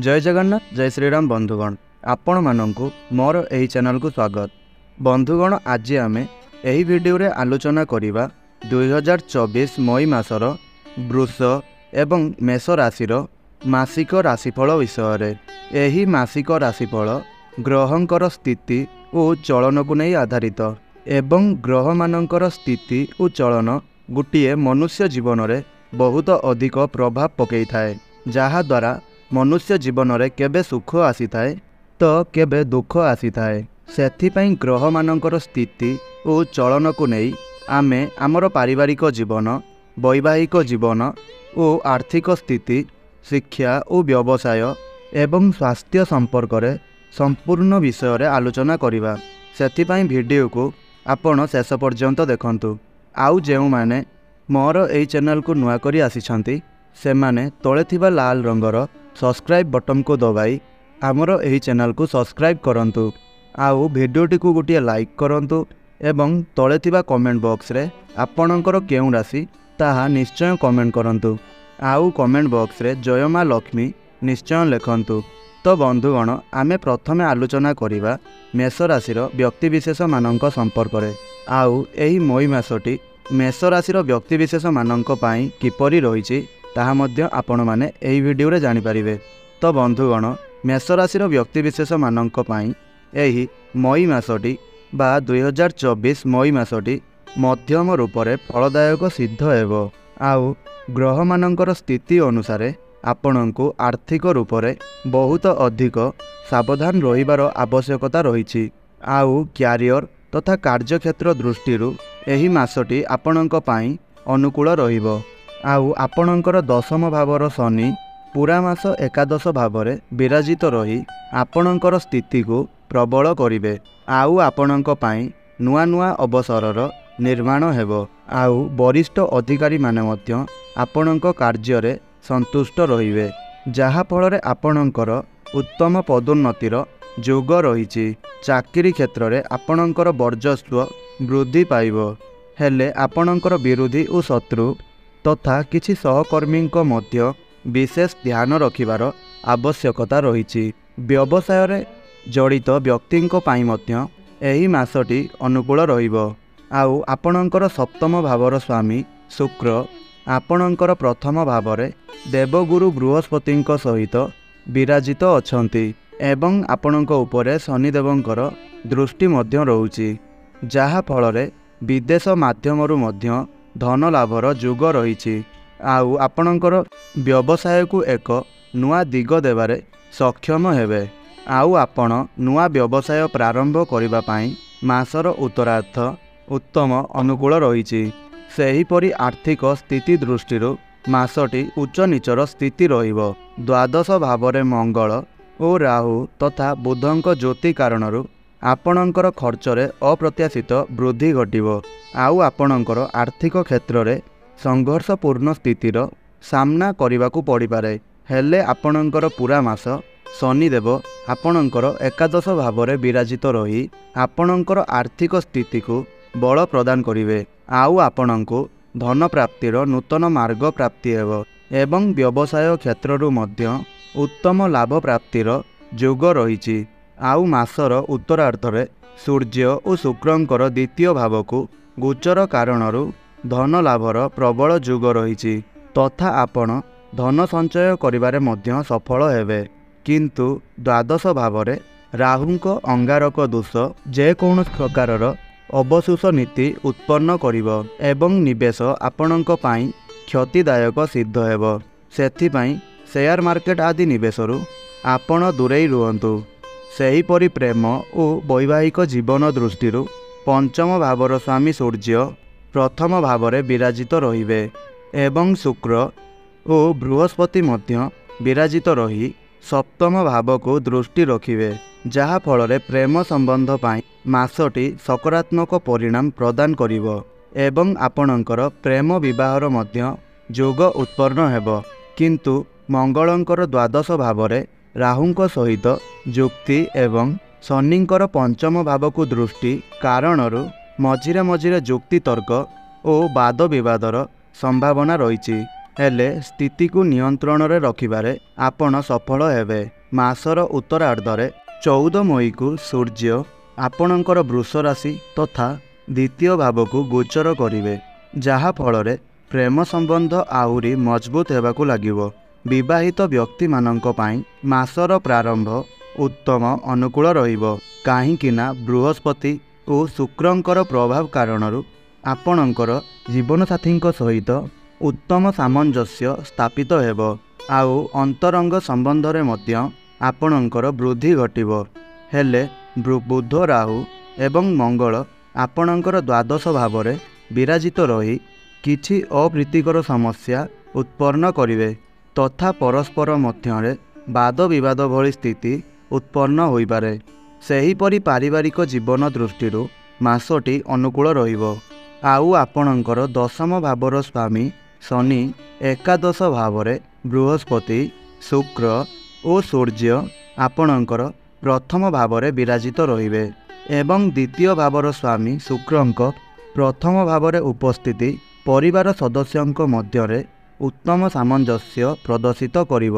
जय जगन्नाथ जय श्रीराम बंधुगण आपण मानंकु मोर एही चैनल को स्वागत। बंधुगण आज आमे एही वीडियो रे आलोचना करिबा 2024 मई मासर वृष एवं मेष राशि मासिक राशिफल विषय रे। एही मासिक राशिफल ग्रहंकर स्थिति और चलन को नहीं आधारित एवं ग्रह मानंकर स्थिति और चलन गोटे मनुष्य जीवन रे बहुत अधिक प्रभाव पकई थाए, जहा द्वारा मनुष्य जीवन रे केबे सुख आसी थाए तो केबे दुख आसी थाए। सेथिपई ग्रह मानंकर स्थिति और चलन को नहीं आमे आमर पारिवारिक जीवन, वैवाहिक जीवन और आर्थिक स्थिति, शिक्षा और व्यवसाय एवं स्वास्थ्य संपर्क रे संपूर्ण विषय रे आलोचना करिबा। सेथिपई वीडियो को आपण शेष पर्यंत देखंतु। आउ जेउ माने मोर एई चैनल को नुआ करी आसीछंती सेमाने तळे थिबा लाल रंगर सब्सक्राइब बटन को दबाई आमर एही चैनल को सब्सक्राइब करंतु। आउ भिडियोटी को गोटे लाइक करंतु एवं तळे थिबा कमेंट बॉक्स रे आपणकर केउ राशि ताहा निश्चय कमेंट करंतु। आउ कमेंट बॉक्स रे जय मां लक्ष्मी निश्चय लिखंतु। तो बंधुगण आमे प्रथमे आलोचना करिबा मेष राशि व्यक्तिविशेष मानक संपर्क रे। आउ एही मई मासटी मेष राशि व्यक्तिविशेष मानक पई किपरि रहिछि ताहा मध्य आपण माने एही वीडियो रे जानि परिबे। तो बंधुगण मेष राशि व्यक्तिविशेष मानक पई एही मई मासटी बा 2024 मई मासटी मध्यम रूप से फलदायक सिद्ध हेबो। आउ ग्रह मानकर स्थिति अनुसार आपणको आर्थिक रूप से बहुत अधिक सावधान रहिबार आवश्यकता रही। आउ क्यारियर तथा कार्यक्षेत्र दृष्टि एही मासटी आपणक पई अनुकूल रहिबो। आउ आपणकर दशम भावर शनि पूरा मास एकादश भाव विराजित रही आपणकर स्थिति को प्रबल करिवे। आउ आपणक पई नुआ नुआ अवसरर निर्माण हेबो। आउ वरिष्ठ अधिकारी माने मध्य आपणक कार्य रे संतुष्ट रहिवे, जहा फल आपणकर उत्तम पदोन्नतिर जोग रही। चाकरी क्षेत्र रे आपणकर वर्चस्व वृद्धि पाइबो, हेले आपणकर विरोधी और शत्रु तथा किछि सहकर्मी मध्य विशेष ध्यान रखिबार आवश्यकता रही। व्यवसाय रे जड़ित व्यक्ति पई मध्य एही मासटी अनुकूल रहिबो। आउ आपणकर सप्तम भावर स्वामी शुक्र आपणकर प्रथम भावरे देवगुरु बृहस्पति सहित विराजित अछंती एवं आपणक उपरे शनिदेवंकर दृष्टि मध्य रहुछि, जहा फल विदेश माध्यमरु मध्य धन लाभर जुग रही। आउ आपणकर व्यवसाय को एक नुआ दिग देवारे सक्षम हेबे। आउ आपण नुआ व्यवसाय प्रारंभ करिबा पई मासर उत्तरार्थ उत्तम अनुकूल रही। सेहीपरि आर्थिक स्थिति दृष्टि मासटी उच्च नीचर स्थिति रहिबो। द्वादश भावरे मंगल और राहु तथा बुधंक ज्योति कारणरू आपणकर खर्चरे अप्रत्याशित वृद्धि घटिबो। आउ आपणकर आर्थिक क्षेत्र रे संघर्षपूर्ण स्थितिर सामना करिबाकू पड़ी पारे, हेले आपणकर पूरा मास शनिदेव आपणकर एकादश भावरे विराजित रही आपणकर आर्थिक स्थिति को बल प्रदान करिवे। आउ आपणको धन प्राप्तिर नूतन मार्ग प्राप्ति हेबो एवं व्यवसाय क्षेत्ररू मध्य उत्तम लाभ प्राप्तिर जोग रही। आउ मासर उत्तरार्धरे सूर्य और शुक्रंकर द्वितीय भाव को गोचर कारणरू धन लाभर प्रबल जोग रही तथा आपण धन संचय करिबारे मध्य सफल हेबे। किंतु द्वादश भावरे राहुंक अंगारक दोष जेकौनसी प्रकारर अवशोष नीति उत्पन्न करिबो एवं निवेश आपणक पई क्षतिदायक सिद्ध हेबो। सेथिपई शेयर मार्केट आदि निवेशरू आपण दूरेई रुहंतु। सेहीपरि प्रेम और वैवाहिक जीवन दृष्टि पंचम भावर स्वामी सूर्य प्रथम भावरे विराजित रहिबे एवं शुक्र और बृहस्पति मध्य विराजित रही सप्तम भाव को दृष्टि रखिबे, जहा फल प्रेम संबंध पाई मासटी सकारात्मक परिणाम प्रदान करिवो एवं आपणकर प्रेम विवाहर मध्य जोग उत्पन्न हेबो। किंतु मंगलंकर द्वादश भावरे राहुंक सहित जुक्ति एवं शनिंकर पंचम भाव को दृष्टि कारणरू मझिरे मझिरे जुक्ति तर्क और वाद विवादर संभावना रही। ହେଲେ ସ୍ଥିତିକୁ ନିୟନ୍ତ୍ରଣରେ ରଖିବାରେ ଆପଣ ସଫଳ ହେବେ। ମାସର ଉତ୍ତରାର୍ଦ୍ଧରେ 14 ମଇକୁ ସୂର୍ଯ୍ୟ ଆପଣଙ୍କର ବୃଷ ରାଶି ତଥା ଦ୍ୱିତୀୟ ଭାବକୁ ଗୋଚର କରିବେ, ଯାହା ଫଳରେ ପ୍ରେମ ସମ୍ବନ୍ଧ ଆହୁରି ମଜବୁତ ହେବାକୁ ଲାଗିବ। ବିବାହିତ ବ୍ୟକ୍ତିମାନଙ୍କ ପାଇଁ ମାସର ପ୍ରାରମ୍ଭ ଉତ୍ତମ ଅନୁକୂଳ ରହିବ, କାହିଁକିନା ବୃହସ୍ପତି ଓ ଶୁକ୍ରଙ୍କର ପ୍ରଭାବ କାରଣରୁ ଆପଣଙ୍କର ଜୀବନସାଥୀଙ୍କ ସହିତ ଉତ୍ତମ ସାମଞ୍ଜସ୍ୟ ସ୍ଥାପିତ ହେବ। ଆଉ ଅନ୍ତରଙ୍ଗ ସମ୍ବନ୍ଧରେ ମଧ୍ୟ ଆପଣଙ୍କର ବୃଦ୍ଧି ଘଟିବ। ହେଲେ ବୁଧ, ରାହୁ ଏବଂ ମଙ୍ଗଳ ଆପଣଙ୍କର ଦ୍ୱାଦଶ ଭାବରେ ବିରାଜିତ ରହି କିଛି ଅପ୍ରୀତିକର ସମସ୍ୟା ଉତ୍ପନ୍ନ କରିବେ ତଥା ପରସ୍ପର ମଧ୍ୟରେ ବାଦ ବିବାଦ ଭଳି ସ୍ଥିତି ଉତ୍ପନ୍ନ ହୋଇପାରେ। ସେହିପରି ପାରିବାରିକ ଜୀବନ ଦୃଷ୍ଟିରୁ ମାସଟି ଅନୁକୂଳ ରହିବ। ଆଉ ଆପଣଙ୍କର ଦଶମ ଭାବର ସ୍ୱାମୀ ଶନି ଏକାଦଶ ଭାବରେ ବୃହସ୍ପତି, ଶୁକ୍ର ଓ ସୂର୍ଯ୍ୟ ଆପଣଙ୍କର ପ୍ରଥମ ଭାବରେ ବିରାଜିତ ରହିବେ ଏବଂ ଦ୍ୱିତୀୟ ଭାବର ସ୍ୱାମୀ ଶୁକ୍ରଙ୍କ ପ୍ରଥମ ଭାବରେ ଉପସ୍ଥିତି ପରିବାର ସଦସ୍ୟଙ୍କ ମଧ୍ୟରେ ଉତ୍ତମ ସାମଞ୍ଜସ୍ୟ ପ୍ରଦର୍ଶିତ କରିବ।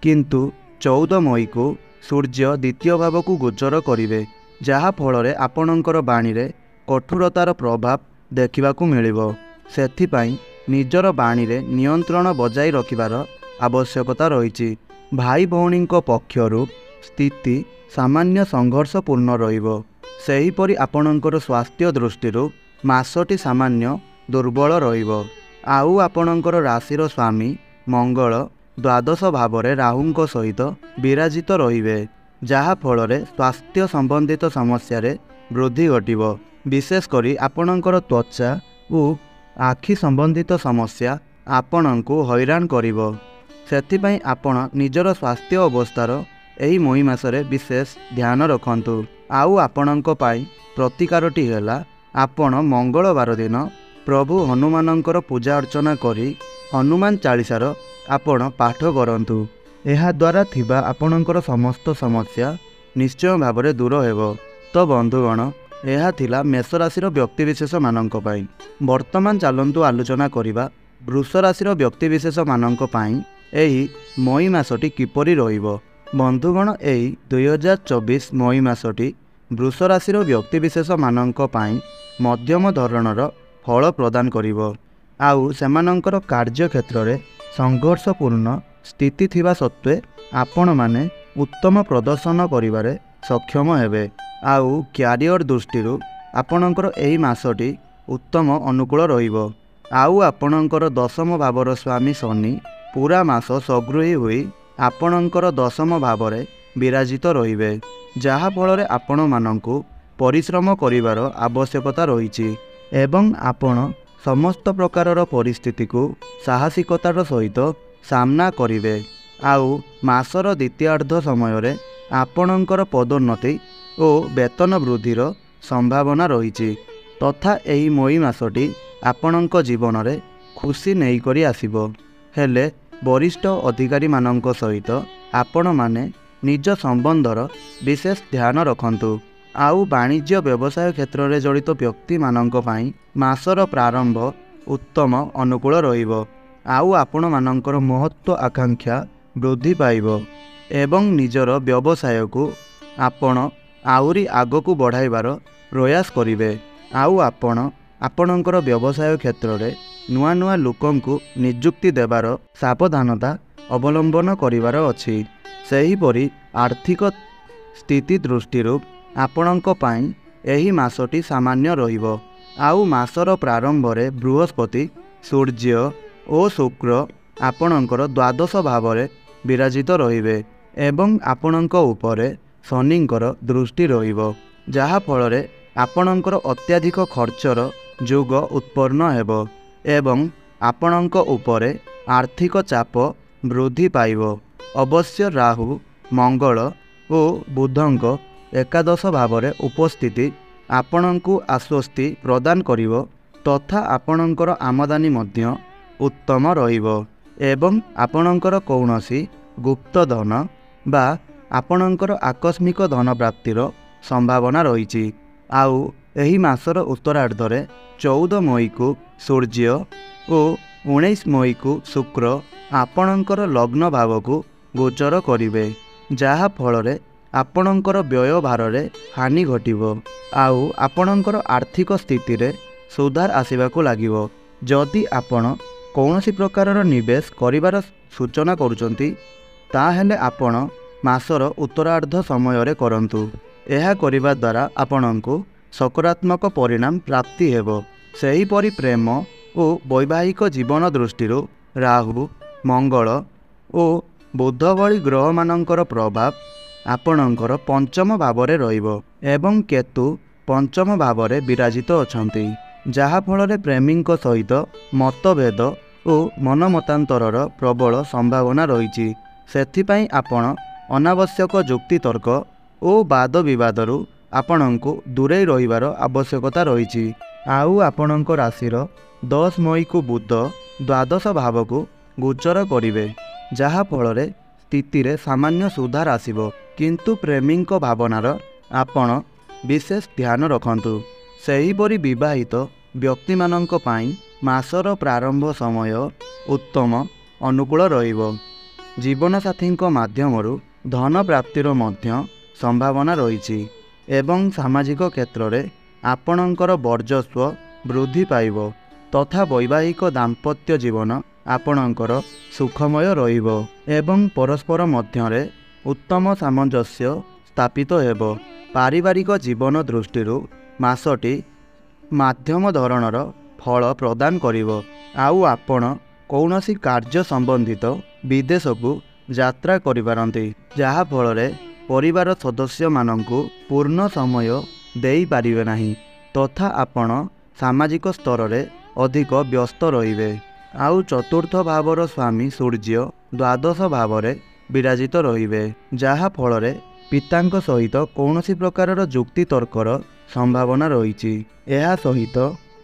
କିନ୍ତୁ 14 ମଇକୁ ସୂର୍ଯ୍ୟ ଦ୍ୱିତୀୟ ଭାବକୁ ଗୋଚର କରିବେ, ଯାହା ଫଳରେ ଆପଣଙ୍କର ବାଣୀରେ କଠୋରତାର ପ୍ରଭାବ ଦେଖିବାକୁ ମିଳିବ। ସେଥିପାଇଁ ନିଜର ବାଣୀରେ ନିୟନ୍ତ୍ରଣ ବଜାୟ ରଖିବାର ଆବଶ୍ୟକତା ରହିଛି। ଭାଇ ଭଉଣୀଙ୍କ ପକ୍ଷରୁ ସ୍ଥିତି ସାମାନ୍ୟ ସଂଘର୍ଷପୂର୍ଣ୍ଣ ରହିବ। ସେହିପରି ଆପଣଙ୍କର ସ୍ୱାସ୍ଥ୍ୟ ଦୃଷ୍ଟିରୁ ମାସଟି ସାମାନ୍ୟ ଦୁର୍ବଳ ରହିବ। ଆଉ ଆପଣଙ୍କର ରାଶିର ସ୍ୱାମୀ ମଙ୍ଗଳ ଦ୍ୱାଦଶ ଭାବରେ ରାହୁଙ୍କ ସହିତ ବିରାଜିତ ରହିବେ, ଯାହା ଫଳରେ ସ୍ୱାସ୍ଥ୍ୟ ସମ୍ବନ୍ଧିତ ସମସ୍ୟାରେ ବୃଦ୍ଧି ଘଟିବ। ବିଶେଷ କରି ଆପଣଙ୍କର ତ୍ୱଚା ଓ ଆଖି ସମ୍ବନ୍ଧିତ ସମସ୍ୟା ଆପଣଙ୍କୁ ହଇରାଣ କରିବ। ସେଥିପାଇଁ ଆପଣ ନିଜର ସ୍ୱାସ୍ଥ୍ୟ ଅବସ୍ଥାର ଏହି ମଇ ମାସରେ ବିଶେଷ ଧ୍ୟାନ ରଖନ୍ତୁ। ଆଉ ଆପଣଙ୍କ ପାଇଁ ପ୍ରତିକାରଟି ହେଲା, ଆପଣ ମଙ୍ଗଳବାର ଦିନ ପ୍ରଭୁ ହନୁମାନଙ୍କର ପୂଜା ଅର୍ଚ୍ଚନା କରି ହନୁମାନ ଚାଳିଶାର ଆପଣ ପାଠ କରନ୍ତୁ। ଏହାଦ୍ୱାରା ଥିବା ଆପଣଙ୍କର ସମସ୍ତ ସମସ୍ୟା ନିଶ୍ଚୟ ଭାବରେ ଦୂର ହେବ। ତ ବନ୍ଧୁଗଣ, ଏହା ଥିଲା ମେଷ ରାଶିର ବ୍ୟକ୍ତିବିଶେଷମାନଙ୍କ ପାଇଁ। ବର୍ତ୍ତମାନ ଚାଲନ୍ତୁ ଆଲୋଚନା କରିବା ବୃଷ ରାଶିର ବ୍ୟକ୍ତିବିଶେଷମାନଙ୍କ ପାଇଁ ଏହି ମଇ ମାସଟି କିପରି ରହିବ। ବନ୍ଧୁଗଣ, ଏହି 2024 ମଇ ମାସଟି ବୃଷ ରାଶିର ବ୍ୟକ୍ତିବିଶେଷମାନଙ୍କ ପାଇଁ ମଧ୍ୟମ ଧରଣର ଫଳ ପ୍ରଦାନ କରିବ। ଆଉ ସେମାନଙ୍କର କାର୍ଯ୍ୟକ୍ଷେତ୍ରରେ ସଂଘର୍ଷପୂର୍ଣ୍ଣ ସ୍ଥିତି ଥିବା ସତ୍ତ୍ୱେ ଆପଣମାନେ ଉତ୍ତମ ପ୍ରଦର୍ଶନ କରିବାରେ ସକ୍ଷମ ହେବେ। ଆଉ କ୍ୟାରିୟର ଦୃଷ୍ଟିରୁ ଆପଣଙ୍କର ଏହି ମାସଟି ଉତ୍ତମ ଅନୁକୂଳ ରହିବ। ଆଉ ଆପଣଙ୍କର ଦଶମ ଭାବର ସ୍ୱାମୀ ଶନି ପୁରା ମାସ ସଗୃହୀ ହୋଇ ଆପଣଙ୍କର ଦଶମ ଭାବରେ ବିରାଜିତ ରହିବେ, ଯାହାଫଳରେ ଆପଣମାନଙ୍କୁ ପରିଶ୍ରମ କରିବାର ଆବଶ୍ୟକତା ରହିଛି ଏବଂ ଆପଣ ସମସ୍ତ ପ୍ରକାରର ପରିସ୍ଥିତିକୁ ସାହସିକତାର ସହିତ ସାମ୍ନା କରିବେ। ଆଉ ମାସର ଦ୍ୱିତୀୟାର୍ଦ୍ଧ ସମୟରେ ଆପଣଙ୍କର ପଦୋନ୍ନତି ଓ ବେତନ ବୃଦ୍ଧିର ସମ୍ଭାବନା ରହିଛି ତଥା ଏହି ମଇ ମାସଟି ଆପଣଙ୍କ ଜୀବନରେ ଖୁସି ନେଇକରି ଆସିବ। ହେଲେ ବରିଷ୍ଠ ଅଧିକାରୀମାନଙ୍କ ସହିତ ଆପଣମାନେ ନିଜ ସମ୍ବନ୍ଧର ବିଶେଷ ଧ୍ୟାନ ରଖନ୍ତୁ। ଆଉ ବାଣିଜ୍ୟ ବ୍ୟବସାୟ କ୍ଷେତ୍ରରେ ଜଡ଼ିତ ବ୍ୟକ୍ତିମାନଙ୍କ ପାଇଁ ମାସର ପ୍ରାରମ୍ଭ ଉତ୍ତମ ଅନୁକୂଳ ରହିବ। ଆଉ ଆପଣମାନଙ୍କର ମହତ୍ତ୍ୱ ଆକାଂକ୍ଷା ବୃଦ୍ଧି ପାଇବ ଏବଂ ନିଜର ବ୍ୟବସାୟକୁ ଆପଣ ଆହୁରି ଆଗକୁ ବଢ଼ାଇବାର ପ୍ରୟାସ କରିବେ। ଆଉ ଆପଣ ଆପଣଙ୍କର ବ୍ୟବସାୟ କ୍ଷେତ୍ରରେ ନୂଆ ନୂଆ ଲୋକଙ୍କୁ ନିଯୁକ୍ତି ଦେବାର ସାବଧାନତା ଅବଲମ୍ବନ କରିବାର ଅଛି। ସେହିପରି ଆର୍ଥିକ ସ୍ଥିତି ଦୃଷ୍ଟିରୁ ଆପଣଙ୍କ ପାଇଁ ଏହି ମାସଟି ସାମାନ୍ୟ ରହିବ। ଆଉ ମାସର ପ୍ରାରମ୍ଭରେ ବୃହସ୍ପତି, ସୂର୍ଯ୍ୟ ଓ ଶୁକ୍ର ଆପଣଙ୍କର ଦ୍ୱାଦଶ ଭାବରେ ବିରାଜିତ ରହିବେ ଏବଂ ଆପଣଙ୍କ ଉପରେ ଶନିଙ୍କର ଦୃଷ୍ଟି ରହିବ, ଯାହାଫଳରେ ଆପଣଙ୍କର ଅତ୍ୟଧିକ ଖର୍ଚ୍ଚର ଯୋଗ ଉତ୍ପନ୍ନ ହେବ ଏବଂ ଆପଣଙ୍କ ଉପରେ ଆର୍ଥିକ ଚାପ ବୃଦ୍ଧି ପାଇବ। ଅବଶ୍ୟ ରାହୁ, ମଙ୍ଗଳ ଓ ବୁଧଙ୍କ ଏକାଦଶ ଭାବରେ ଉପସ୍ଥିତି ଆପଣଙ୍କୁ ଆଶ୍ୱସ୍ତି ପ୍ରଦାନ କରିବ ତଥା ଆପଣଙ୍କର ଆମଦାନୀ ମଧ୍ୟ ଉତ୍ତମ ରହିବ ଏବଂ ଆପଣଙ୍କର କୌଣସି ଗୁପ୍ତ ଧନ ବା ଆପଣଙ୍କର ଆକସ୍ମିକ ଧନ ପ୍ରାପ୍ତିର ସମ୍ଭାବନା ରହିଛି। ଆଉ ଏହି ମାସର ଉତ୍ତରାର୍ଦ୍ଧରେ 14 ମଇକୁ ସୂର୍ଯ୍ୟ ଓ 19 मई को शुक्र आपणकर लग्न भाव को गोचर करिवे, जहा फल आपणकर व्यय भार हानि घटिबो आउ आपणकर आर्थिक स्थिति रे सुधार आसिबाकु लागिबो। जदि आपण कौनसी प्रकारर निवेश करिवार सूचना करुचंती ताहेले आपण मासर उत्तरार्ध समय रे करंतु। यह करिबा द्वारा आपणको सकारात्मक परिणाम प्राप्ति हेबो। सेहीपरि प्रेम और वैवाहिक जीवन दृष्टि राहु मंगल और बुध भली ग्रह मानकर प्रभाव आपणकर पंचम भावरे रहिबो एवं केतु पंचम भावरे विराजित अछंती, जहा फल प्रेमीक सहित मतभेद और मनमतांतरर प्रबल संभावना रही। सेथिपाई आपण अनावश्यक जुक्ति तर्क और वाद विवादरू आपणको दूरे रहिबार आवश्यकता रही। आउ आपणक राशिर 10 मई को बुध द्वादश भाव को गोचर करिवे, जहा फल स्थिति रे सामान्य सुधार आसिबो, किंतु प्रेमीक भावनार आपण विशेष ध्यान रखंतु। सेहीपरि विवाहित व्यक्ति माननक पाई मासर प्रारंभ समय उत्तम अनुकूल रहिबो। जीवनसाथी माध्यमरु धन प्राप्तिर मध्य संभावना रही एवं सामाजिक क्षेत्र में आपणकर वर्चस्व वृद्धि पाइबो तथा वैवाहिक दाम्पत्य जीवन आपणकर सुखमय रहिबो एवं परस्पर मध्यरे उत्तम सामंजस्य स्थापित हेबो। पारिवारिक जीवन दृष्टि मासटी मध्यम धरणर फल प्रदान करिवो। आउ आपण कौनसी कार्य संबंधित विदेश को यात्रा करिपारंती, जहा फल परिवार सदस्य मानंकु पूर्ण समय देई पारिबे नाही तथा आपण सामाजिक स्तर रे अधिक व्यस्त रहिबे। आउ चतुर्थ भावर स्वामी सूर्य द्वादश भावरे विराजित रहिबे, जहा फल पितांक सहित कौनसी प्रकारर जुक्ति तर्कर संभावना रही। यह सहित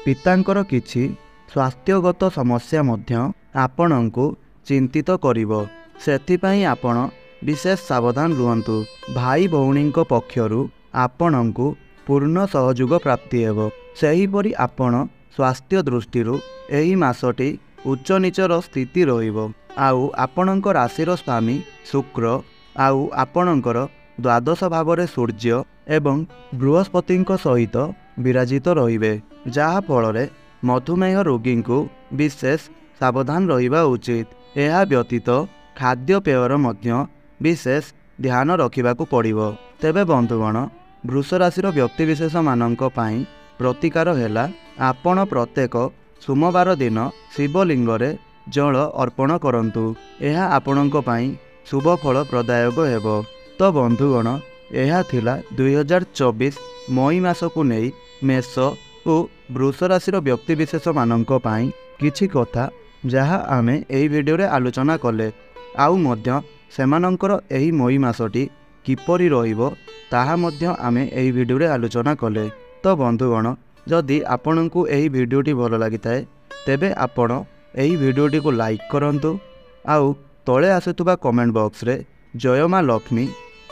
पितांकर किछि स्वास्थ्यगत समस्या मध्य आपणंकु चिंतित करिवो। सेथिपाई आपण विशेष सावधान रुहंतु। भाई भौणींक पक्षरु आपणंकु पूर्ण सहयोग प्राप्ति हेबो। सेहीपरि आपण स्वास्थ्य दृष्टि एही मासटी उच्च नीचर स्थिति रहिबो। आउ आपणंक राशिर स्वामी शुक्र आउ आपणंकर द्वादश भावरे सूर्य एवं बृहस्पतिंक सहित विराजित रहिबे, जहा फल मधुमेह रोगी को विशेष सावधान रहिबा उचित। यह व्यतीत खाद्यपेयर मध्य विशेष ध्यान रखिबाकू पड़िबो। तेबे बंधुगण, वृष राशिर व्यक्तिविशेष माननक पाई प्रतिकार हेला आपण प्रत्येक सोमवार दिन शिवलिंग रे जल अर्पण करंतु। यह आपणक पाई शुभ फल प्रदायक हेबो। तो बंधुगण, यह थिला 2024 मई मास को नहीं मेष और वृष राशिर व्यक्तिविशेष माननक पाई किछि कथा जहा आमे एही वीडियो रे आलोचना कले। आउ मध्य सेमानंकर एही मई मासटी किपरि रहिबो ताहा मध्य आमे एही वीडियो रे आलोचना कले। तो बंधुगण, जदि आपनकु एही वीडियोटी भल लागिथाए तेबे आपण एही वीडियोटी को लाइक करंतु। आउ तळे आसुतुबा कमेंट बॉक्स रे जय मां लक्ष्मी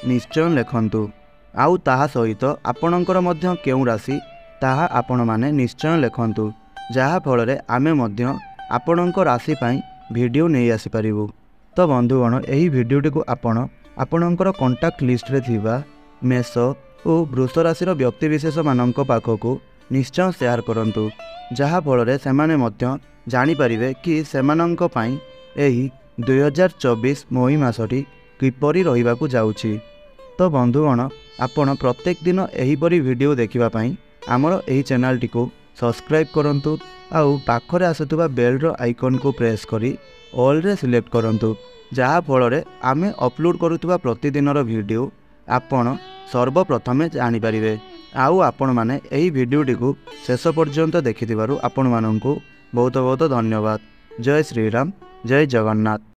निश्चय लिखंतु। आउ ताहा सहित आपणकर मध्य केउ राशि ताहा आपण माने निश्चय लिखंतु, जहा फल रे आमे मध्य आपणक राशि पाई वीडियो नहीं आसी परिबु। तो बंधुगण, एही वीडियोटी को आपण आपणकर कांटेक्ट लिस्ट रे थिबा मेष और वृष राशिर व्यक्तिविशेष माननक पाखकु निश्चय शेयर करंतु, जहा फल रे सेमाने मध्य जानि परिबे कि सेमाननक पाई एही 2024 मई मासटी किपरि रहिबाकू जाउछि। तो बंधुगण, आपण प्रत्येक दिन एहीपरि वीडियो देखिबा पाई आमर एही चैनल टी को सब्सक्राइब करंतु। आउ पाखरे आसुतुबा बेल रो आइकन को प्रेस करी ऑल रे सिलेक्ट करंतु, जहा फल रे आमे अपलोड करुतुबा प्रतिदिनर वीडियो आपण सर्वप्रथमे जानि परिबे। आउ आपण माने एही वीडियोटी को शेष पर्यंत देखिथिबारु आपण माननकु बहुत बहुत धन्यवाद। जय श्री राम, जय जगन्नाथ।